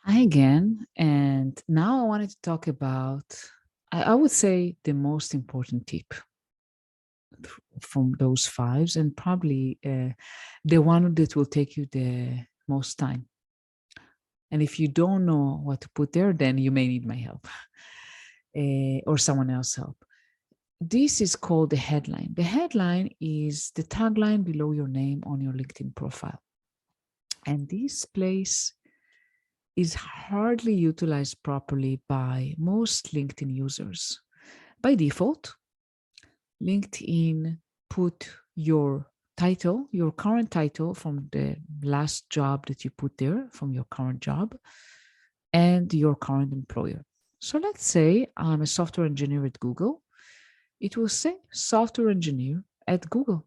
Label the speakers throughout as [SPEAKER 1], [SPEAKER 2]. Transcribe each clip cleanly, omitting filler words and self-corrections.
[SPEAKER 1] Hi again, and now I wanted to talk about, I would say, the most important tip from those fives, and probably the one that will take you the most time. And if you don't know what to put there, then you may need my help or someone else's help. This is called the headline. The headline is the tagline below your name on your LinkedIn profile. And this place is hardly utilized properly by most LinkedIn users. By default, LinkedIn put your title, your current title from the last job that you put there, from your current job, and your current employer. So let's say I'm a software engineer at Google. It will say software engineer at Google.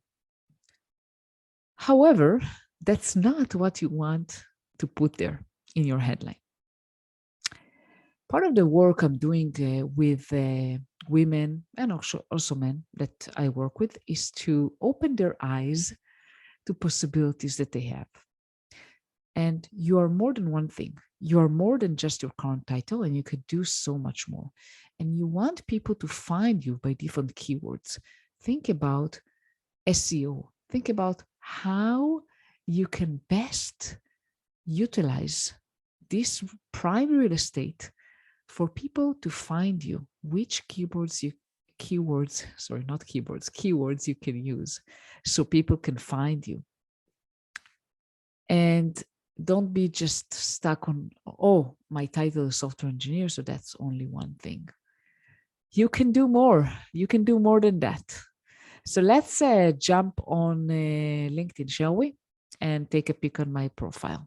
[SPEAKER 1] However, that's not what you want to put there in your headline. Part of the work I'm doing with women and also men that I work with is to open their eyes to possibilities that they have. And you are more than one thing. You are more than just your current title, and you could do so much more. And you want people to find you by different keywords. Think about SEO. Think about how you can best utilize this prime real estate for people to find you, which keywords you can use so people can find you. And don't be just stuck on, oh, my title is software engineer, so that's only one thing. You can do more. You can do more than that. So let's jump on LinkedIn, shall we? And take a peek on my profile.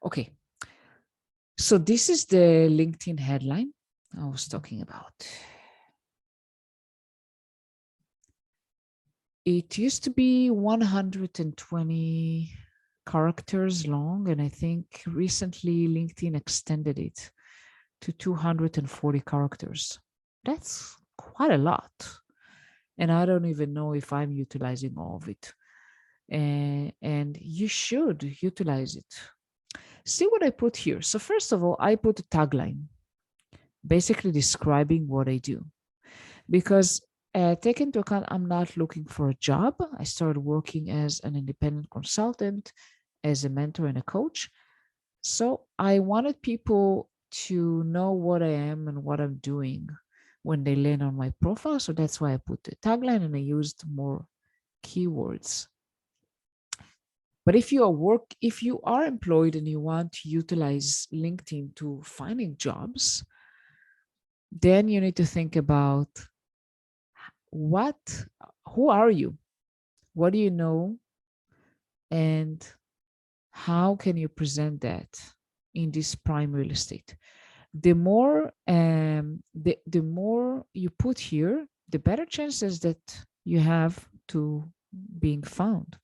[SPEAKER 1] Okay, so this is the LinkedIn headline I was talking about. It used to be 120 characters long, and I think recently LinkedIn extended it to 240 characters. That's quite a lot. And I don't even know if I'm utilizing all of it. And you should utilize it. See what I put here. So first of all, I put a tagline, basically describing what I do. Because take into account, I'm not looking for a job. I started working as an independent consultant, as a mentor and a coach. So I wanted people to know what I am and what I'm doing when they land on my profile. So that's why I put the tagline and I used more keywords. But if you are employed and you want to utilize LinkedIn to finding jobs, then you need to think about who are you? What do you know? And how can you present that in this prime real estate? The more you put here, the better chances that you have to being found.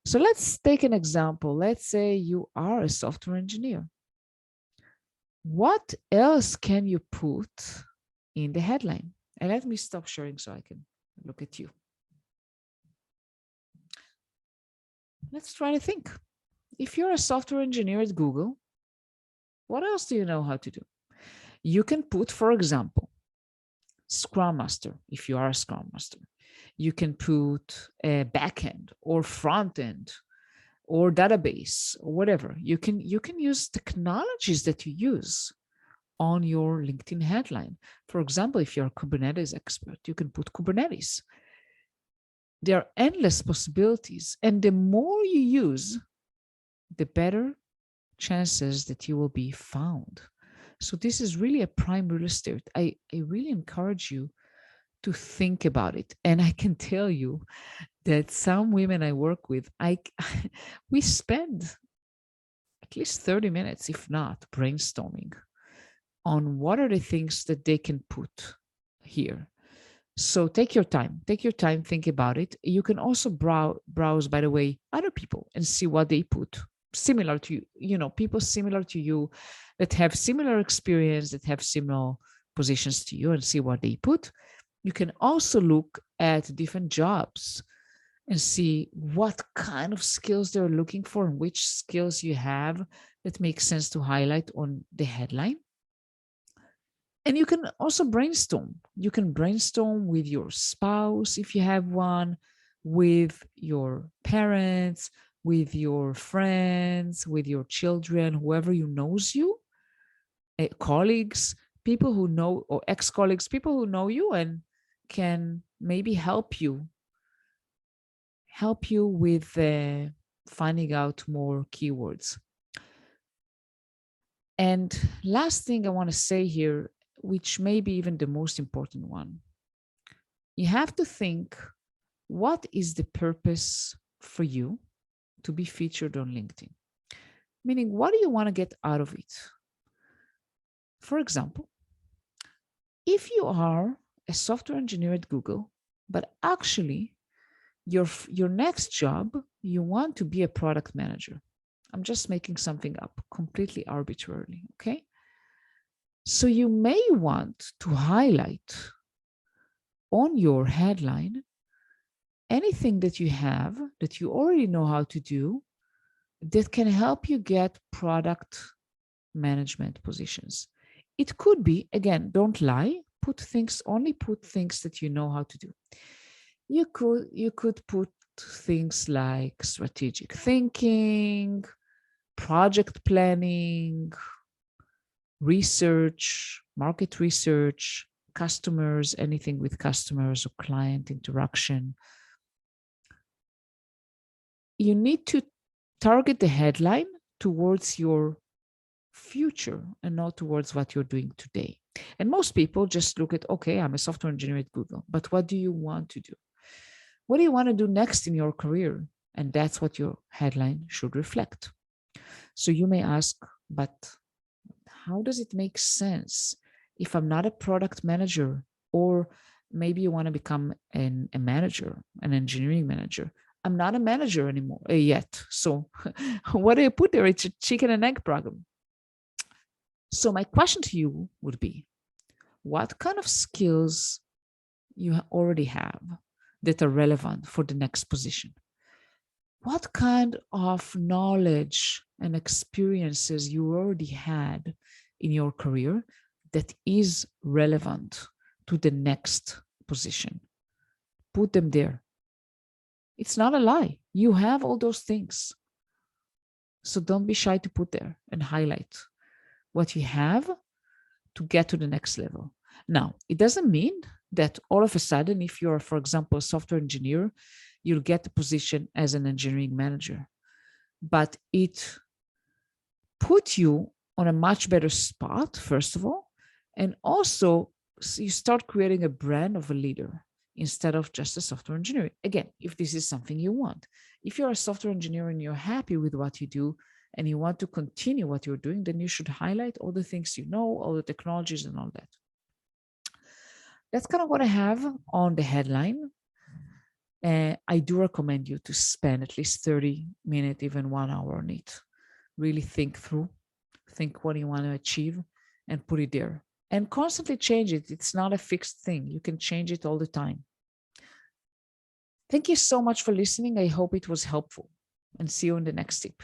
[SPEAKER 1] So let's take an example. Let's say you are a software engineer. What else can you put in the headline? And let me stop sharing so I can look at you. Let's try to think. If you're a software engineer at Google, what else do you know how to do? You can put, for example, Scrum Master, if you are a Scrum Master. You can put a backend or front end or database or whatever. You can use technologies that you use on your LinkedIn headline. For example, if you're a Kubernetes expert, you can put Kubernetes. There are endless possibilities. And the more you use, the better chances that you will be found. So this is really a prime real estate. I really encourage you to think about it. And I can tell you that some women I work with, we spend at least 30 minutes, if not, brainstorming on what are the things that they can put here. So take your time, think about it. You can also browse, by the way, other people and see what they put similar to you, people similar to you that have similar experience, that have similar positions to you, and see what they put. You can also look at different jobs and see what kind of skills they're looking for and which skills you have that make sense to highlight on the headline. And you can also brainstorm. You can brainstorm with your spouse if you have one, with your parents, with your friends, with your children, whoever you knows you, colleagues, people who know, or ex-colleagues, people who know you and can maybe help you with finding out more keywords. And last thing I want to say here, which may be even the most important one, you have to think, what is the purpose for you to be featured on LinkedIn? Meaning, what do you want to get out of it? For example, if you are a software engineer at Google, but actually your next job, you want to be a product manager. I'm just making something up completely arbitrarily, okay? So you may want to highlight on your headline anything that you have that you already know how to do that can help you get product management positions. It could be, again, don't lie, only put things that you know how to do. You could put things like strategic thinking, project planning, research, market research, customers, anything with customers or client interaction. You need to target the headline towards your future and not towards what you're doing today. And most people just look at, okay, I'm a software engineer at Google, but what do you want to do? What do you want to do next in your career? And that's what your headline should reflect. So you may ask, but how does it make sense if I'm not a product manager? Or maybe you want to become a manager, an engineering manager. I'm not a manager anymore yet. So what do you put there? It's a chicken and egg problem. So my question to you would be, what kind of skills you already have that are relevant for the next position? What kind of knowledge and experiences you already had in your career that is relevant to the next position? Put them there. It's not a lie. You have all those things. So don't be shy to put there and highlight what you have to get to the next level. Now, it doesn't mean that all of a sudden, if you're, for example, a software engineer, you'll get a position as an engineering manager. But it put you on a much better spot, first of all, and also you start creating a brand of a leader instead of just a software engineer. Again, if this is something you want. If you're a software engineer and you're happy with what you do and you want to continue what you're doing, then you should highlight all the things you know, all the technologies and all that. That's kind of what I have on the headline. I do recommend you to spend at least 30 minutes, even 1 hour on it. Really think through, think what you want to achieve and put it there. And constantly change it. It's not a fixed thing. You can change it all the time. Thank you so much for listening. I hope it was helpful, and see you in the next tip.